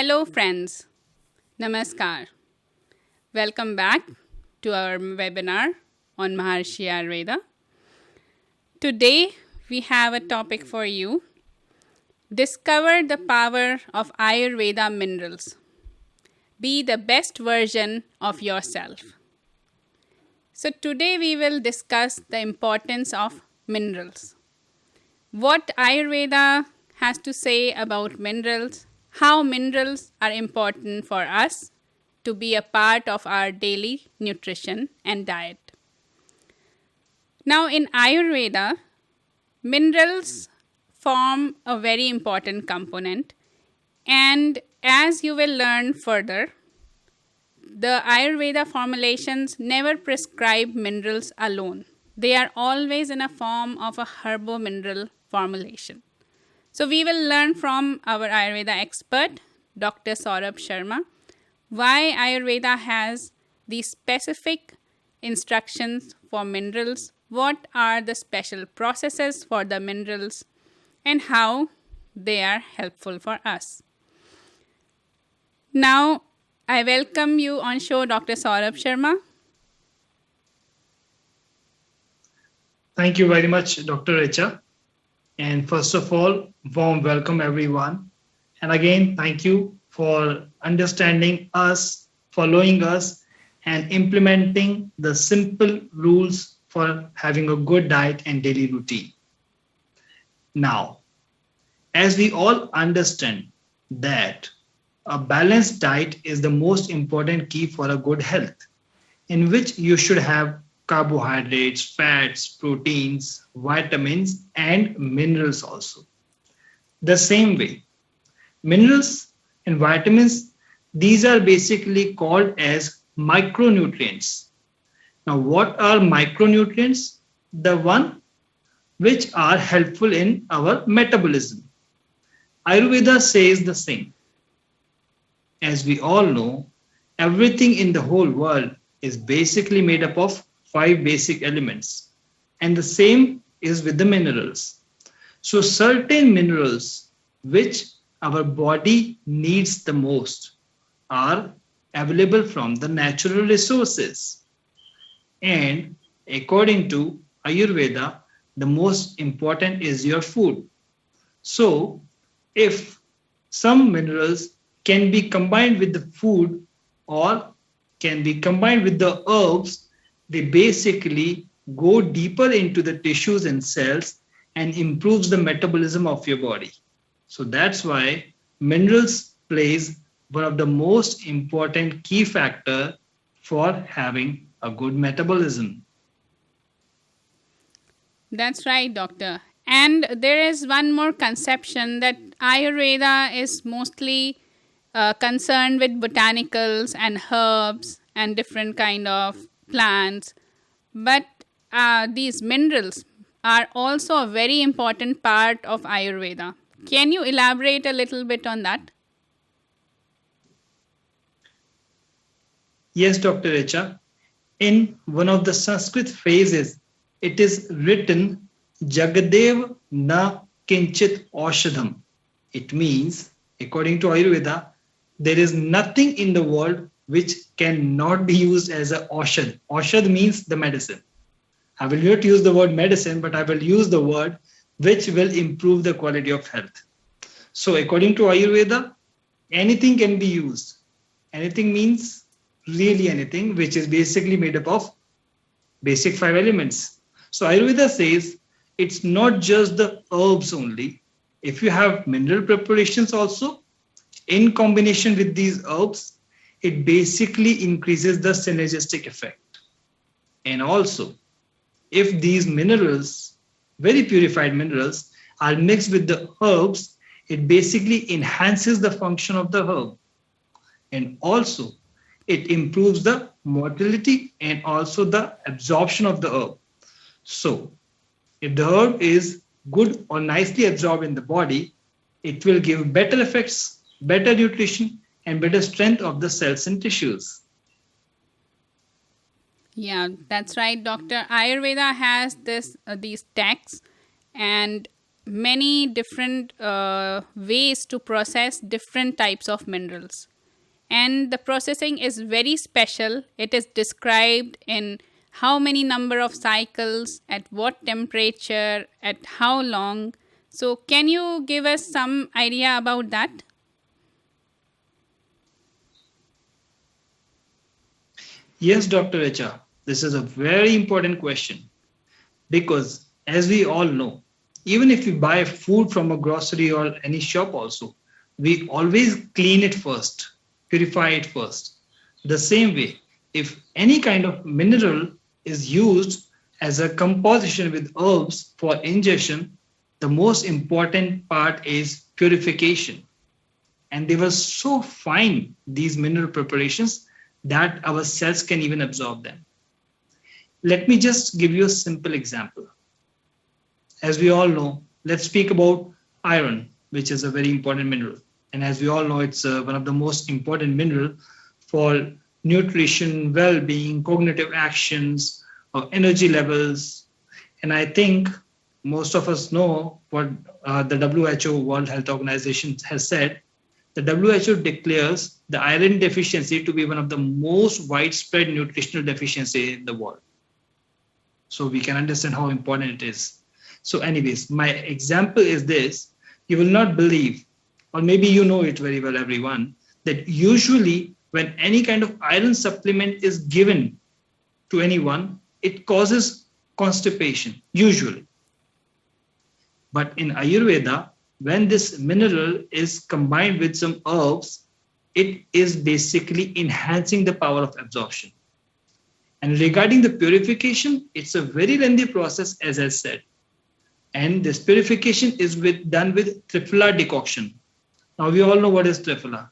Hello friends, Namaskar. Welcome back to our webinar on Maharishi Ayurveda. Today we have a topic for you. Discover the power of Ayurveda minerals. Be the best version of yourself. So today we will discuss the importance of minerals. What Ayurveda has to say about minerals, how minerals are important for us to be a part of our daily nutrition and diet. Now in Ayurveda, minerals form a very important component, and as you will learn further, the Ayurveda formulations never prescribe minerals alone. They are always in a form of a herbo-mineral formulation. So we will learn from our Ayurveda expert, Dr. Saurabh Sharma, why Ayurveda has these specific instructions for minerals, what are the special processes for the minerals, and how they are helpful for us. Now, I welcome you on show, Dr. Saurabh Sharma. Thank you very much, Dr. Richa. And first of all, warm welcome everyone. And again, thank you for understanding us, following us, and implementing the simple rules for having a good diet and daily routine. Now, as we all understand that a balanced diet is the most important key for a good health, in which you should have carbohydrates, fats, proteins, vitamins, and minerals also. The same way, minerals and vitamins, these are basically called as micronutrients. Now, what are micronutrients? The one which are helpful in our metabolism. Ayurveda says the same. As we all know, everything in the whole world is basically made up of 5 basic elements, and the same is with the minerals. So certain minerals which our body needs the most are available from the natural resources, and according to Ayurveda, the most important is your food. So if some minerals can be combined with the food or can be combined with the herbs, they basically go deeper into the tissues and cells and improves the metabolism of your body. So that's why minerals plays one of the most important key factor for having a good metabolism. That's right, doctor. And there is one more conception that Ayurveda is mostly concerned with botanicals and herbs and different kind of plants, but these minerals are also a very important part of Ayurveda. Can you elaborate a little bit on that? Yes, Dr. Richa. In one of the Sanskrit phrases, it is written, Jagadev na kinchit aushadham. It means, according to Ayurveda, there is nothing in the world which cannot be used as a aushad. Aushad means the medicine. I will not use the word medicine, but I will use the word which will improve the quality of health. So according to Ayurveda, anything can be used. Anything means really anything, which is basically made up of basic 5 elements. So Ayurveda says it's not just the herbs only. If you have mineral preparations also, in combination with these herbs, it basically increases the synergistic effect. And also, if these minerals, very purified minerals, are mixed with the herbs, it basically enhances the function of the herb. And also, it improves the motility and also the absorption of the herb. So, if the herb is good or nicely absorbed in the body, it will give better effects, better nutrition, and better strength of the cells and tissues. Yeah, that's right, doctor. Ayurveda has these texts, and many different ways to process different types of minerals. And the processing is very special. It is described in how many number of cycles, at what temperature, at how long. So can you give us some idea about that? Yes, Dr. Richa, this is a very important question because, as we all know, even if we buy food from a grocery or any shop, also, we always clean it first, purify it first. The same way, if any kind of mineral is used as a composition with herbs for ingestion, the most important part is purification. And they were so fine, these mineral preparations, that our cells can even absorb them. Let me just give you a simple example. As we all know, let's speak about iron, which is a very important mineral. And as we all know, it's one of the most important mineral for nutrition, well-being, cognitive actions, or energy levels. And I think most of us know what the WHO, World Health Organization, has said. The WHO declares the iron deficiency to be one of the most widespread nutritional deficiency in the world. So we can understand how important it is. So anyways, my example is this. You will not believe, or maybe you know it very well, everyone, that usually when any kind of iron supplement is given to anyone, it causes constipation, usually. But in Ayurveda, when this mineral is combined with some herbs, it is basically enhancing the power of absorption. And regarding the purification, it's a very lengthy process, as I said. And this purification is done with triphala decoction. Now we all know what is triphala.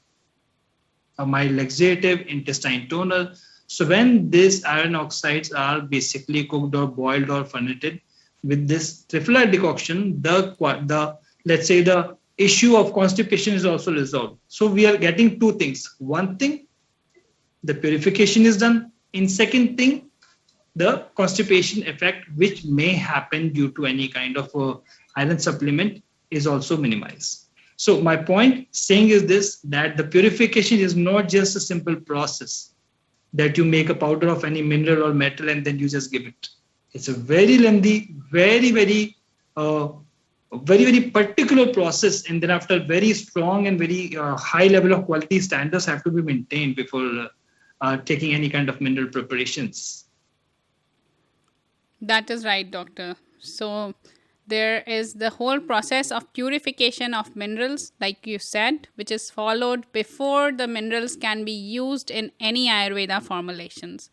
A mild laxative, intestine toner. So when these iron oxides are basically cooked or boiled or fermented with this triphala decoction, the let's say the issue of constipation is also resolved. So we are getting two things. One thing, the purification is done. In second thing, the constipation effect, which may happen due to any kind of iron supplement, is also minimized. So my point saying is this, that the purification is not just a simple process that you make a powder of any mineral or metal and then you just give it. It's a very lengthy, very particular process, and then after very strong and very high level of quality standards have to be maintained before taking any kind of mineral preparations. That is right, doctor. So there is the whole process of purification of minerals, like you said, which is followed before the minerals can be used in any Ayurveda formulations.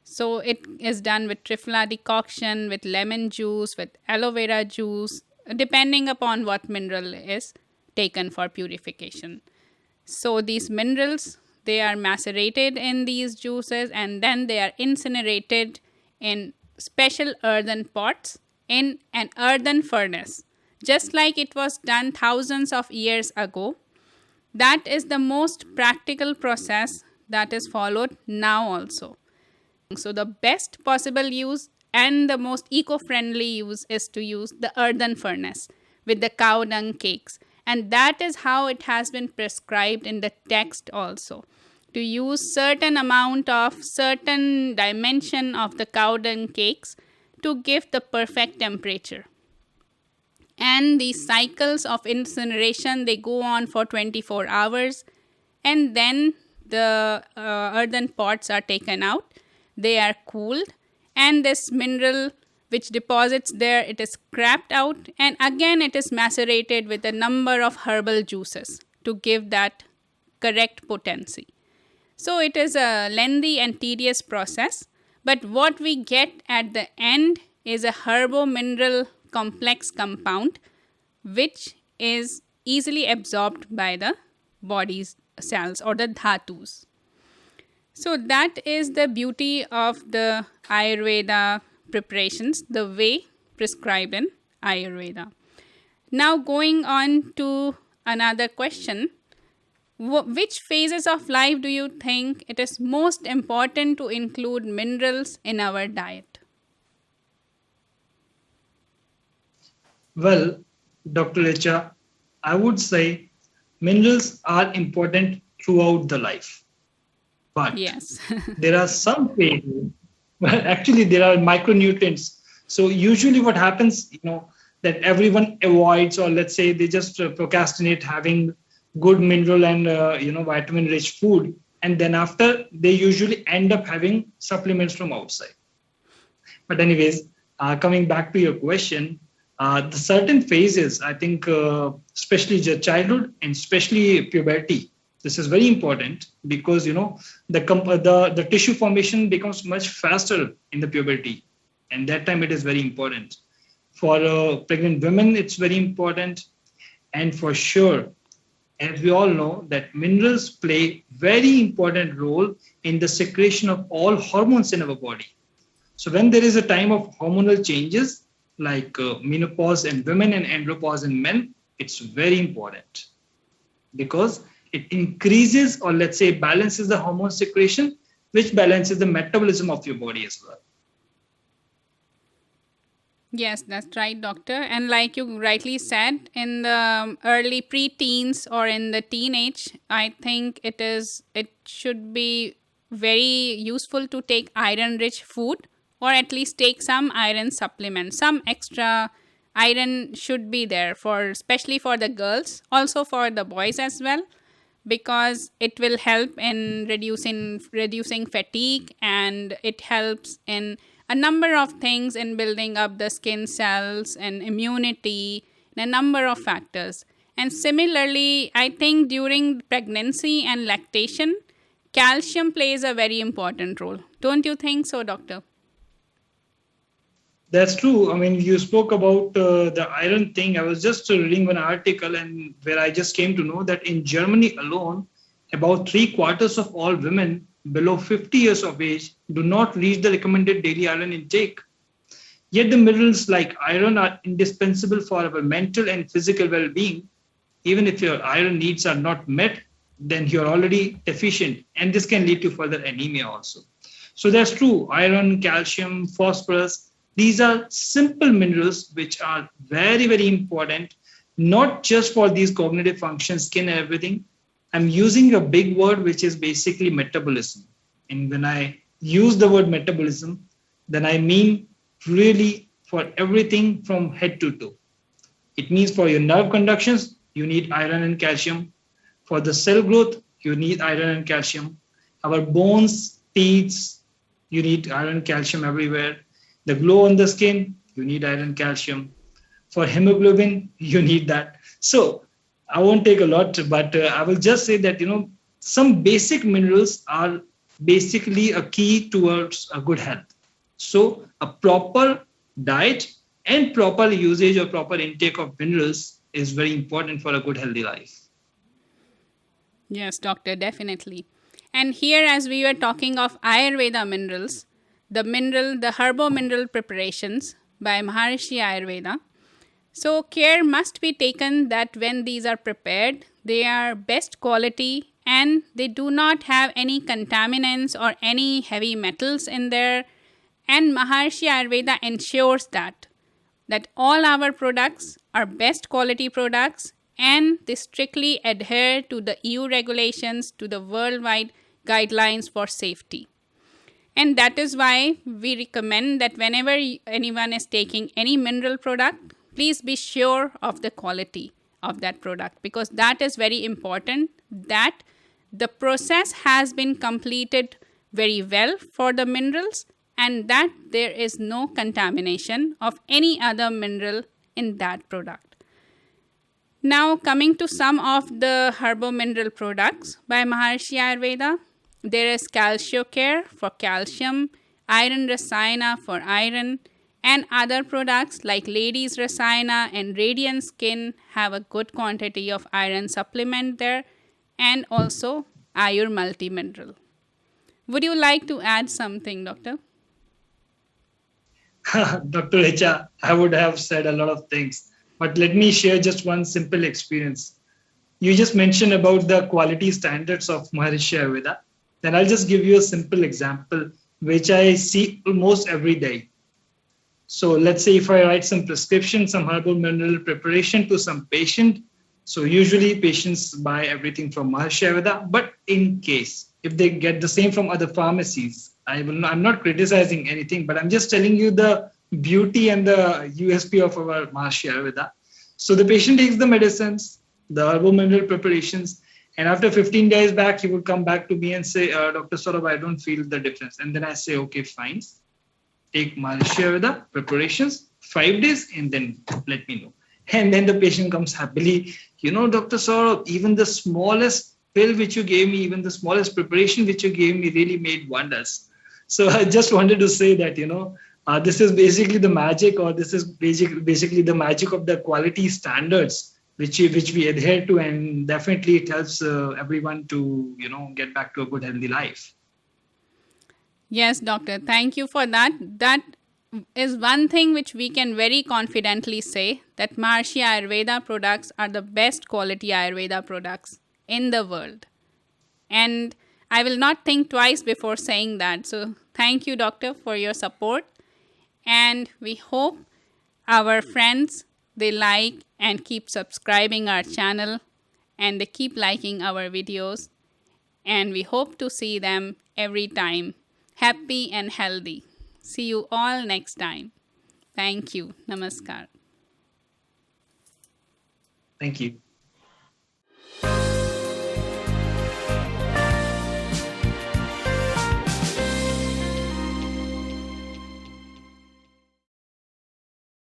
So it is done with triphala decoction, with lemon juice, with aloe vera juice, depending upon what mineral is taken for purification. So these minerals, they are macerated in these juices and then they are incinerated in special earthen pots in an earthen furnace, just like it was done thousands of years ago. That is the most practical process that is followed now also. So the best possible use and the most eco-friendly use is to use the earthen furnace with the cow dung cakes. And that is how it has been prescribed in the text also. To use certain amount of certain dimension of the cow dung cakes to give the perfect temperature. And these cycles of incineration, they go on for 24 hours. And then the earthen pots are taken out. They are cooled. And this mineral which deposits there, it is scraped out. And again, it is macerated with a number of herbal juices to give that correct potency. So it is a lengthy and tedious process. But what we get at the end is a herbo-mineral complex compound which is easily absorbed by the body's cells or the dhatus. So that is the beauty of the Ayurveda preparations, the way prescribed in Ayurveda. Now going on to another question. Which phases of life do you think it is most important to include minerals in our diet? Well, Dr. Richa, I would say minerals are important throughout the life. But Yes. there are some phases, well, actually, there are micronutrients. So usually what happens, that everyone avoids, or let's say they just procrastinate having good mineral and, vitamin rich food. And then after, they usually end up having supplements from outside. But anyways, coming back to your question, the certain phases, I think, especially the childhood and especially puberty, this is very important because the tissue formation becomes much faster in the puberty, and that time it is very important. For pregnant women, it's very important, and for sure, as we all know, that minerals play very important role in the secretion of all hormones in our body. So when there is a time of hormonal changes like menopause in women and andropause in men, it's very important because it increases, or let's say balances the hormone secretion, which balances the metabolism of your body as well. Yes, that's right, doctor. And like you rightly said, in the early pre-teens or in the teenage, I think it should be very useful to take iron-rich food, or at least take some iron supplement. Some extra iron should be there for, especially for the girls, also for the boys as well, because it will help in reducing fatigue, and it helps in a number of things in building up the skin cells and immunity and a number of factors. And similarly, I think during pregnancy and lactation, calcium plays a very important role. Don't you think so, doctor? That's true. I mean, you spoke about the iron thing. I was just reading one article, and where I just came to know that in Germany alone, about 3/4 of all women below 50 years of age do not reach the recommended daily iron intake. Yet the minerals like iron are indispensable for our mental and physical well-being. Even if your iron needs are not met, then you're already deficient, and this can lead to further anemia also. So that's true. Iron, calcium, phosphorus, these are simple minerals which are very, very important, not just for these cognitive functions, skin and everything. I'm using a big word, which is basically metabolism. And when I use the word metabolism, then I mean really for everything from head to toe. It means for your nerve conductions, you need iron and calcium. For the cell growth, you need iron and calcium. Our bones, teeth, you need iron and calcium everywhere. The glow on the skin, you need iron and calcium. For hemoglobin, you need that. So I won't take a lot, but I will just say that, some basic minerals are basically a key towards a good health. So a proper diet and proper usage or proper intake of minerals is very important for a good healthy life. Yes, doctor, definitely. And here, as we were talking of Ayurveda minerals, the herbo mineral preparations by Maharishi Ayurveda. So care must be taken that when these are prepared, they are best quality and they do not have any contaminants or any heavy metals in there. And Maharishi Ayurveda ensures that all our products are best quality products, and they strictly adhere to the EU regulations, to the worldwide guidelines for safety. And that is why we recommend that whenever anyone is taking any mineral product, please be sure of the quality of that product, because that is very important, that the process has been completed very well for the minerals and that there is no contamination of any other mineral in that product. Now, coming to some of the herbo mineral products by Maharishi Ayurveda, there is CalcioCare for calcium, Iron Rasayana for iron, and other products like Ladies Rasayana and Radiant Skin have a good quantity of iron supplement there, and also Ayur Multimineral. Would you like to add something, Doctor? Dr. Richa, I would have said a lot of things, but let me share just one simple experience. You just mentioned about the quality standards of Maharishi Ayurveda. Then I'll just give you a simple example, which I see almost every day. So let's say if I write some prescription, some herbal mineral preparation to some patient, so usually patients buy everything from Maharishi Ayurveda, but in case if they get the same from other pharmacies, I'm not criticizing anything, but I'm just telling you the beauty and the USP of our Maharishi Ayurveda. So the patient takes the medicines, the herbal mineral preparations, and after 15 days back, he would come back to me and say, Dr. Saurabh, I don't feel the difference. And then I say, okay, fine. Take Maharishi Ayurveda preparations, 5 days, and then let me know. And then the patient comes happily, Dr. Saurabh, even the smallest pill which you gave me, even the smallest preparation which you gave me really made wonders. So I just wanted to say that, this is basically the magic, or this is basically the magic of the quality standards which we adhere to, and definitely it helps everyone to, get back to a good, healthy life. Yes, doctor. Thank you for that. That is one thing which we can very confidently say, that Maharishi Ayurveda products are the best quality Ayurveda products in the world. And I will not think twice before saying that. So thank you, doctor, for your support. And we hope our friends, they like and keep subscribing our channel, and they keep liking our videos. And we hope to see them every time happy and healthy. See you all next time. Thank you. Namaskar. Thank you.